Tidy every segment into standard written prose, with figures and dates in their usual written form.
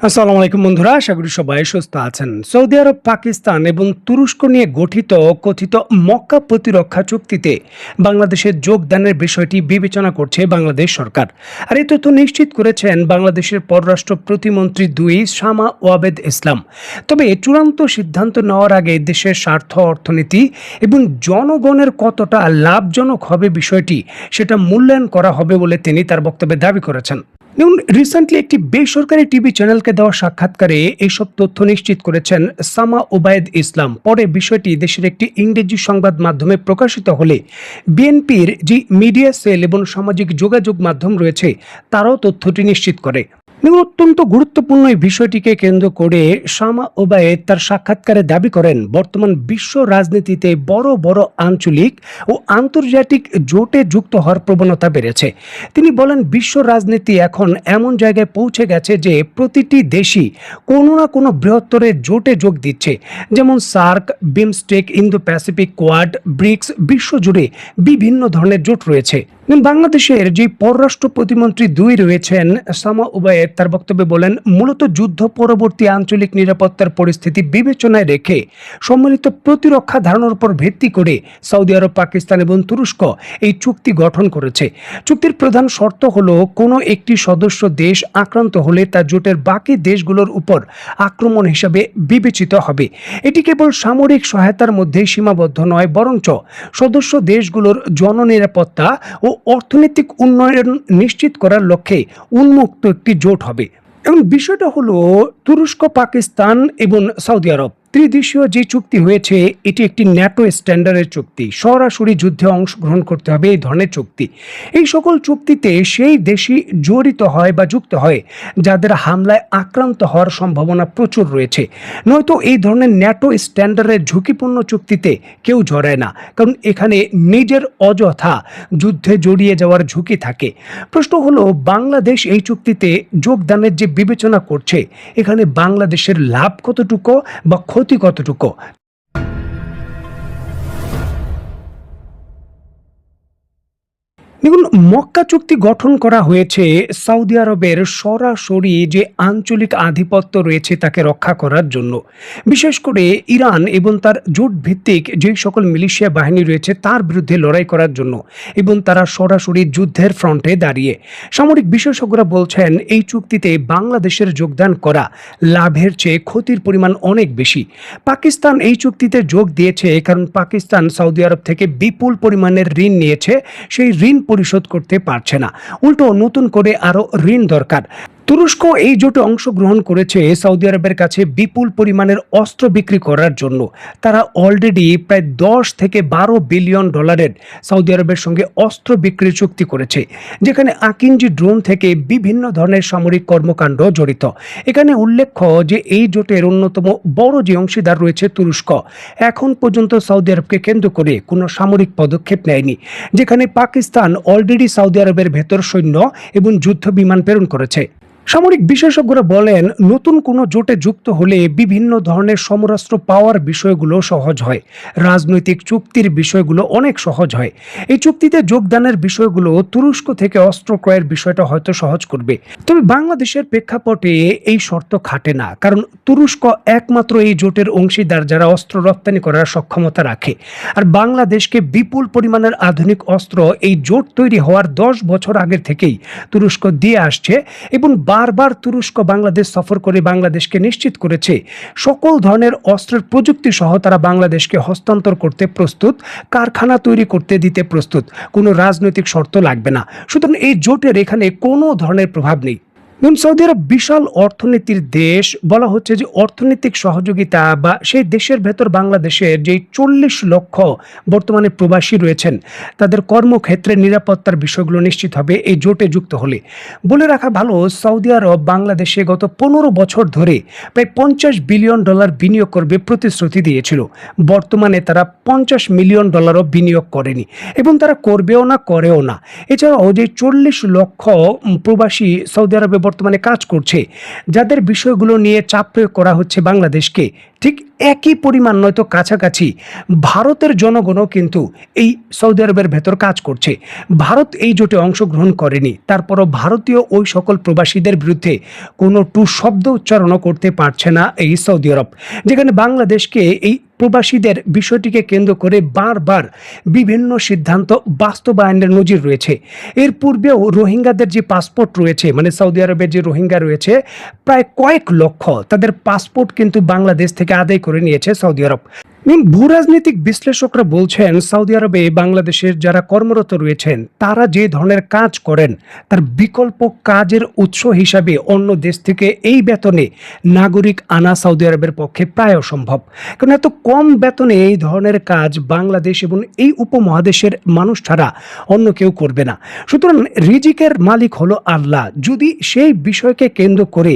আসসালামু আলাইকুম বন্ধুরা, আশা করি সবাই সুস্থ আছেন। সৌদি আরব, পাকিস্তান এবং তুরস্ক নিয়ে গঠিত কথিত মক্কা প্রতিরক্ষা চুক্তিতে বাংলাদেশের যোগদানের বিষয়টি বিবেচনা করছে বাংলাদেশ সরকার। আর এই তথ্য নিশ্চিত করেছেন বাংলাদেশের পররাষ্ট্র প্রতিমন্ত্রী শামা ওয়াবেদ ইসলাম। তবে চূড়ান্ত সিদ্ধান্ত নেওয়ার আগে দেশের স্বার্থ, অর্থনীতি এবং জনগণের কতটা লাভজনক হবে বিষয়টি সেটা মূল্যায়ন করা হবে বলে তিনি তার বক্তব্যে দাবি করেছেন। রিসেন্টলি একটি বেসরকারি টিভি চ্যানেলকে দেওয়া সাক্ষাৎকারে এইসব তথ্য নিশ্চিত করেছেন সামা ওবায়েদ ইসলাম। পরে বিষয়টি দেশের একটি ইংরেজি সংবাদ মাধ্যমে প্রকাশিত হলে বিএনপির যে মিডিয়া সেল এবং সামাজিক যোগাযোগ মাধ্যম রয়েছে তারাও তথ্যটি নিশ্চিত করে। অত্যন্ত গুরুত্বপূর্ণ এই বিষয়টিকে কেন্দ্র করে শামা ওবায়েদ তার সাক্ষাৎকারে দাবি করেন, বর্তমান বিশ্ব রাজনীতিতে বড় বড় আঞ্চলিক ও আন্তর্জাতিক জোটে যুক্ত হওয়ার প্রবণতা বেড়েছে। তিনি বলেন, বিশ্ব রাজনীতি এখন এমন জায়গায় পৌঁছে গেছে যে প্রতিটি দেশই কোনো না কোনো বৃহত্তরের জোটে যোগ দিচ্ছে, যেমন SAARC, BIMSTEC, Indo Pacific, Quad, BRICS. বিশ্বজুড়ে বিভিন্ন ধরনের জোট রয়েছে। বাংলাদেশের যে পররাষ্ট্র প্রতিমন্ত্রী রয়েছেন সামা ওবায়েদ তার বক্তব্যে বলেন, মূলত যুদ্ধ পরবর্তী আঞ্চলিক নিরাপত্তার পরিস্থিতি বিবেচনায় রেখে সম্মিলিত প্রতিরক্ষা ধারণার উপর ভিত্তি করে সৌদি আরব, পাকিস্তান এবং তুরস্ক এই চুক্তি গঠন করেছে। চুক্তির প্রধান শর্ত হলো কোনো একটি সদস্য দেশ আক্রান্ত হলে তা জোটের বাকি দেশগুলোর উপর আক্রমণ হিসাবে বিবেচিত হবে। এটি কেবল সামরিক সহায়তার মধ্যেই সীমাবদ্ধ নয়, বরঞ্চ সদস্য দেশগুলোর জননিরাপত্তা ও অর্থনৈতিক উন্নয়ন নিশ্চিত করার লক্ষ্যে উন্মুক্ত একটি জোট হবে। এবং বিষয়টা হলো, তুরস্ক, পাকিস্তান এবং সৌদি আরব ত্রিদেশীয় যে চুক্তি হয়েছে এটি একটি ন্যাটো স্ট্যান্ডার্ডের চুক্তি। সরাসরি যুদ্ধে অংশগ্রহণ করতে হবে এই ধরনের চুক্তি। এই সকল চুক্তিতে সেই দেশই জড়িত হয় বা যুক্ত হয় যাদের হামলায় আক্রান্ত হওয়ার সম্ভাবনা প্রচুর রয়েছে। নয়তো এই ধরনের ন্যাটো স্ট্যান্ডার্ডের ঝুঁকিপূর্ণ চুক্তিতে কেউ জড়ায় না, কারণ এখানে নিজের অযথা যুদ্ধে জড়িয়ে যাওয়ার ঝুঁকি থাকে। প্রশ্ন হলো, বাংলাদেশ এই চুক্তিতে যোগদানের যে বিবেচনা করছে এখানে বাংলাদেশের লাভ কতটুকু বা ক্ষতি কতটুকু? দেখুন, মক্কা চুক্তি গঠন করা হয়েছে সৌদি আরবের সরাসরি যে আঞ্চলিক আধিপত্য রয়েছে তাকে রক্ষা করার জন্য, বিশেষ করে ইরান এবং তার জোট ভিত্তিক যে সকল মিলিশিয়া বাহিনী রয়েছে তার বিরুদ্ধে লড়াই করার জন্য, এবং তারা সরাসরি যুদ্ধের ফ্রন্টে দাঁড়িয়ে। সামরিক বিশেষজ্ঞরা বলছেন এই চুক্তিতে বাংলাদেশের যোগদান করা লাভের চেয়ে ক্ষতির পরিমাণ অনেক বেশি। পাকিস্তান এই চুক্তিতে যোগ দিয়েছে কারণ পাকিস্তান সৌদি আরব থেকে বিপুল পরিমাণের ঋণ নিয়েছে, সেই ঋণ পরিশোধ করতে পারছে না, উল্টো নতুন করে আরো ঋণ দরকার। তুরস্ক এই জোটে অংশগ্রহণ করেছে সৌদি আরবের কাছে বিপুল পরিমাণের অস্ত্র বিক্রি করার জন্য। তারা অলরেডি প্রায় 10 থেকে 12 বিলিয়ন ডলারের সৌদি আরবের সঙ্গে অস্ত্র বিক্রির চুক্তি করেছে, যেখানে আকিঞ্জি ড্রোন থেকে বিভিন্ন ধরনের সামরিক কর্মকাণ্ড জড়িত। এখানে উল্লেখ্য যে এই জোটের অন্যতম বড় যে অংশীদার রয়েছে তুরস্ক, এখন পর্যন্ত সৌদি আরবকে কেন্দ্র করে কোনো সামরিক পদক্ষেপ নেয়নি, যেখানে পাকিস্তান অলরেডি সৌদি আরবের ভেতর সৈন্য এবং যুদ্ধ বিমান প্রেরণ করেছে। সামরিক বিশেষজ্ঞরা বলেন, নতুন কোনো জোটে যুক্ত হলে বিভিন্ন ধরনের সমরাস্ত্র পাওয়ার বিষয়গুলো সহজ হয়, রাজনৈতিক চুক্তির বিষয়গুলো অনেক সহজ হয়। এই চুক্তিতে যোগদানের বিষয়গুলো তুরস্ক থেকে অস্ত্র ক্রয়ের বিষয়টা হয়তো সহজ করবে। তবে বাংলাদেশের প্রেক্ষাপটে এই শর্ত খাটে না, কারণ তুরস্ক একমাত্র এই জোটের অংশীদার যারা অস্ত্র রপ্তানি করার সক্ষমতা রাখে। আর বাংলাদেশকে বিপুল পরিমাণের আধুনিক অস্ত্র এই জোট তৈরি হওয়ার 10 বছর আগের থেকেই তুরস্ক দিয়ে আসছে, এবং বারবার তুরস্ক বাংলাদেশ সফর করে বাংলাদেশকে নিশ্চিত করেছে সকল ধরনের অস্ত্রের প্রযুক্তি সহ তারা বাংলাদেশকে হস্তান্তর করতে প্রস্তুত, কারখানা তৈরি করতে দিতে প্রস্তুত, কোনো রাজনৈতিক শর্ত লাগবে না। সুতরাং এই জোটের এখানে কোনো ধরনের প্রভাব নেই। সৌদি আরব বিশাল অর্থনীতির দেশ, বলা হচ্ছে যে অর্থনৈতিক সহযোগিতা বা সেই দেশের ভেতর বাংলাদেশের যে 40 লক্ষ বর্তমানে প্রবাসী রয়েছেন তাদের কর্মক্ষেত্রে নিরাপত্তার বিষয়গুলো নিশ্চিত হবে এই জোটে যুক্ত হলে। বলে রাখা ভালো, সৌদি আরব বাংলাদেশে গত 15 বছর ধরে প্রায় 50 বিলিয়ন ডলার বিনিয়োগ করবে প্রতিশ্রুতি দিয়েছিল। বর্তমানে তারা 50 মিলিয়ন ডলারও বিনিয়োগ করেনি, এবং তারা করবেও না, করেও না। এছাড়াও যে 40 লক্ষ প্রবাসী সৌদি আরবে বর্তমানে কাজ করছে, যাদের বিষয়গুলো নিয়ে চাপ প্রয়োগ করা হচ্ছে বাংলাদেশকে, ঠিক একই পরিমাণ নয়তো কাছাকাছি ভারতের জনগণও কিন্তু এই সৌদি আরবের ভেতর কাজ করছে। ভারত এই জোটে অংশগ্রহণ করেনি, তারপরও ভারতীয় ওই সকল প্রবাসীদের বিরুদ্ধে কোনো টু শব্দ উচ্চারণও করতে পারছে না এই সৌদি আরব, যেখানে বাংলাদেশকে এই প্রবাসীদের বিষয়টিকে কেন্দ্র করে বারবার বিভিন্ন সিদ্ধান্ত বাস্তবায়নের নজির রয়েছে। এর পূর্বেও রোহিঙ্গাদের যে পাসপোর্ট রয়েছে, মানে সৌদি আরবের যে রোহিঙ্গা রয়েছে প্রায় কয়েক লক্ষ, তাদের পাসপোর্ট কিন্তু বাংলাদেশ থেকে আদায় করে নিয়েছে সৌদি আরব। ভূরাজনৈতিক বিশ্লেষকরা বলছেন সৌদি আরবে বাংলাদেশের যারা কর্মরত রয়েছেন তারা যে ধরনের কাজ করেন তার বিকল্প কাজের উৎস হিসাবে অন্য দেশ থেকে এই বেতনে নাগরিক আনা সৌদি আরবের পক্ষে প্রায় অসম্ভব, কারণ এত কম বেতনে এই ধরনের কাজ বাংলাদেশ এবং এই উপমহাদেশের মানুষ ছাড়া অন্য কেউ করবে না। সুতরাং রিজিকের মালিক হলো আল্লাহ। যদি সেই বিষয়কে কেন্দ্র করে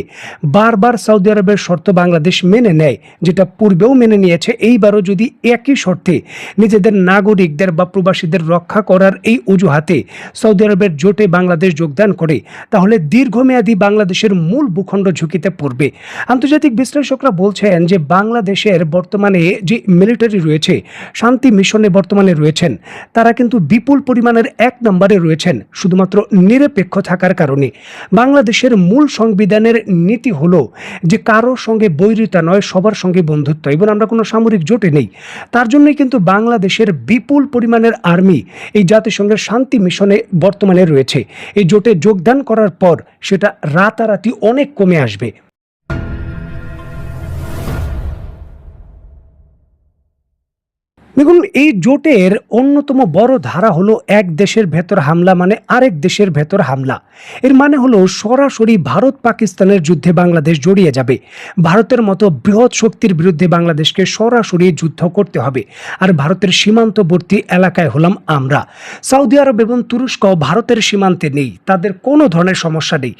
বারবার সৌদি আরবের শর্ত বাংলাদেশ মেনে নেয়, যেটা পূর্বেও মেনে নিয়েছে, এইবারও যদি একই শর্তে নিজেদের নাগরিকদের বা প্রবাসীদের রক্ষা করার এই অজুহাতে সৌদি আরবের জোটে বাংলাদেশ যোগদান করে, তাহলে দীর্ঘমেয়াদী বাংলাদেশের মূল ভূখণ্ড ঝুঁকিতে পড়বে। আন্তর্জাতিক বিশ্লেষকরা বলছেন যে বাংলাদেশের বর্তমানে যে মিলিটারি রয়েছে, শান্তি মিশনে বর্তমানে রয়েছেন, তারা কিন্তু বিপুল পরিমাণের এক নম্বরে রয়েছেন শুধুমাত্র নিরপেক্ষ থাকার কারণে। বাংলাদেশের মূল সংবিধানের নীতি হলো যে কারোর সঙ্গে বৈরিতা নয়, সবার সঙ্গে বন্ধুত্ব, এবং আমরা কোনো সামরিক জোটে নেই। তার জন্যই কিন্তু বাংলাদেশের বিপুল পরিমাণের আর্মি এই জাতিসংঘের শান্তি মিশনে বর্তমানে রয়েছে। এই জোটে যোগদান করার পর সেটা রাতারাতি অনেক কমে আসবে। দেখুন, এই জোটের অন্যতম বড় ধারা হলো এক দেশের ভেতর হামলা মানে আরেক দেশের ভেতর হামলা। এর মানে হলো সরাসরি ভারত পাকিস্তানের যুদ্ধে বাংলাদেশ জড়িয়ে যাবে। ভারতের মতো বৃহৎ শক্তির বিরুদ্ধে বাংলাদেশকে সরাসরি যুদ্ধ করতে হবে। আর ভারতের সীমান্তবর্তী এলাকায় হলাম আমরা। সৌদি আরব এবং তুরস্ক ভারতের সীমান্তে নেই, তাদের কোনো ধরনের সমস্যা নেই।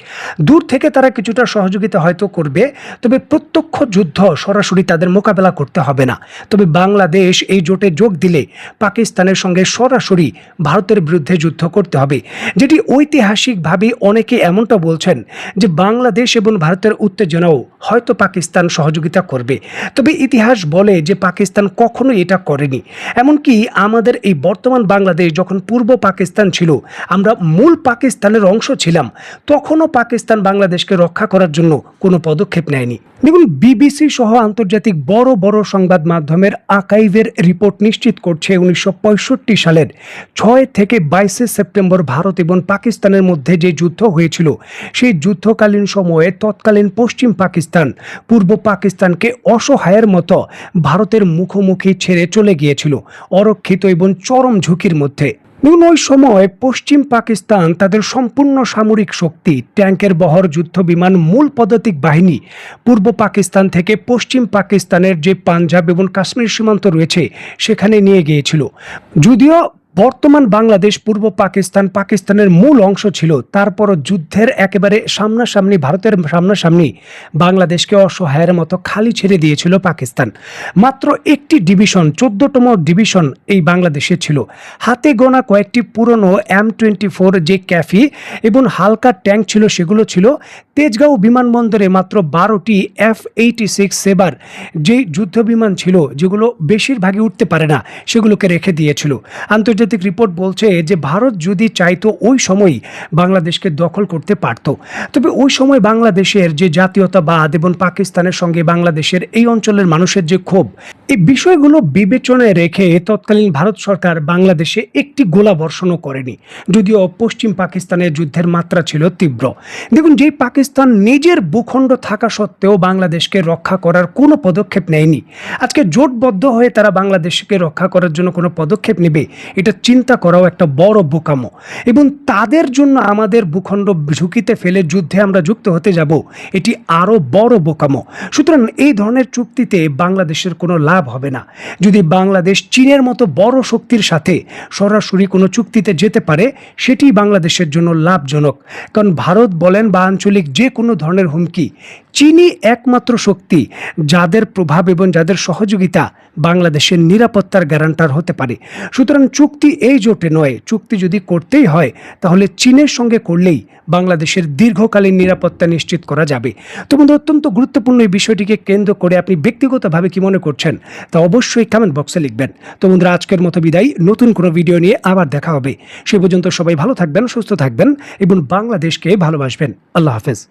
দূর থেকে তারা কিছুটা সহযোগিতা হয়তো করবে, তবে প্রত্যক্ষ যুদ্ধ সরাসরি তাদের মোকাবেলা করতে হবে না। তবে বাংলাদেশ এই জোটে যোগ দিলে পাকিস্তানের সঙ্গে সরাসরি ভারতের বিরুদ্ধে যুদ্ধ করতে হবে, যেটি ঐতিহাসিকভাবে অনেকে এমনটা বলছেন যে বাংলাদেশ এবং ভারতের উত্তেজনাও হয়তো পাকিস্তান সহযোগিতা করবে। তবে ইতিহাস বলে যে পাকিস্তান কখনোই এটা করেনি। এমনকি আমাদের এই বর্তমান বাংলাদেশ যখন পূর্ব পাকিস্তান ছিল, আমরা মূল পাকিস্তানের অংশ ছিলাম, তখনও পাকিস্তান বাংলাদেশকে রক্ষা করার জন্য কোনো পদক্ষেপ নেয়নি। দেখুন, বিবিসি সহ আন্তর্জাতিক বড় বড় সংবাদ মাধ্যমের আর্কাইভের রিপোর্ট নিশ্চিত করছে 1965 সালের 6 থেকে 22 সেপ্টেম্বর ভারত এবং পাকিস্তানের মধ্যে যে যুদ্ধ হয়েছিল, সেই যুদ্ধকালীন সময়ে তৎকালীন পশ্চিম পাকিস্তান পূর্ব পাকিস্তানকে অসহায়ের মতো ভারতের মুখোমুখি ছেড়ে চলে গিয়েছিল, অরক্ষিত এবং চরম ঝুঁকির মধ্যে। দেখুন, ওই সময় পশ্চিম পাকিস্তান তাদের সম্পূর্ণ সামরিক শক্তি, ট্যাঙ্কের বহর, যুদ্ধ বিমান, মূল পদাতিক বাহিনী পূর্ব পাকিস্তান থেকে পশ্চিম পাকিস্তানের যে পাঞ্জাব এবং কাশ্মীর সীমান্ত রয়েছে সেখানে নিয়ে গিয়েছিল। যদিও বর্তমান বাংলাদেশ পূর্ব পাকিস্তানের মূল অংশ ছিল, তারপরও যুদ্ধের একেবারে সামনাসামনি, ভারতের সামনাসামনি বাংলাদেশকে অসহায়ের মতো খালি ছেড়ে দিয়েছিল পাকিস্তান। মাত্র একটি ডিভিশন, 14তম ডিভিশন এই বাংলাদেশে ছিল। হাতে গোনা কয়েকটি পুরনো M24 যে ক্যাফি এবং হালকা ট্যাঙ্ক ছিল সেগুলো ছিল। তেজগাঁও বিমানবন্দরে মাত্র 12টি F-86 সেবার যে যুদ্ধ বিমান ছিল, যেগুলো বেশিরভাগই উঠতে পারে না, সেগুলোকে রেখে দিয়েছিল। আন্তর্জাতিক রিপোর্ট বলছে যে ভারত যদি চাইতো ওই সময়ই বাংলাদেশকে দখল করতে পারত। তবে ওই সময় বাংলাদেশের যে জাতীয়তাবাদ এবং পাকিস্তানের সঙ্গে বাংলাদেশের এই অঞ্চলের মানুষের যে ক্ষোভ, এই বিষয়গুলো বিবেচনায় রেখে তৎকালীন ভারত সরকার বাংলাদেশে একটি গোলা বর্ষণও করেনি, যদিও পশ্চিম পাকিস্তানের যুদ্ধের মাত্রা ছিল তীব্র। দেখুন, যে পাকিস্তান নিজের ভূখণ্ড থাকা সত্ত্বেও বাংলাদেশকে রক্ষা করার কোনো পদক্ষেপ নেয়নি, আজকে জোটবদ্ধ হয়ে তারা বাংলাদেশকে রক্ষা করার জন্য কোনো পদক্ষেপ নেবে, এটা চিন্তা করাও একটা বড় বোকামো। এবং তাদের জন্য আমাদের ভূখণ্ড ঝুঁকিতে ফেলে যুদ্ধে আমরা যুক্ত হতে যাব, এটি আরও বড় বোকামো। সুতরাং এই ধরনের চুক্তিতে বাংলাদেশের কোনো লাভ হবে না। যদি বাংলাদেশ চীনের মতো বড় শক্তির সাথে সরাসরি কোনো চুক্তিতে যেতে পারে, সেটি বাংলাদেশের জন্য লাভজনক। কারণ ভারত বলেন বা আঞ্চলিক যে কোনো ধরনের হুমকি, চীনই একমাত্র শক্তি যাদের প্রভাব এবং যাদের সহযোগিতা বাংলাদেশের নিরাপত্তার গ্যারান্টার হতে পারে। সুতরাং চুক্তি চুক্তি এই জোটে নয়, চুক্তি যদি করতেই হয় তাহলে চীনের সঙ্গে করলেই বাংলাদেশের দীর্ঘকালীন নিরাপত্তা নিশ্চিত করা যাবে। তো বন্ধু, অত্যন্ত গুরুত্বপূর্ণ এই বিষয়টিকে কেন্দ্র করে আপনি ব্যক্তিগতভাবে কি মনে করছেন তা অবশ্যই কমেন্ট বক্সে লিখবেন। তো বন্ধুরা, আজকের মতো বিদায়, নতুন কোনো ভিডিও নিয়ে আবার দেখা হবে। সে পর্যন্ত সবাই ভালো থাকবেন, সুস্থ থাকবেন এবং বাংলাদেশকে ভালোবাসবেন। আল্লাহ হাফেজ।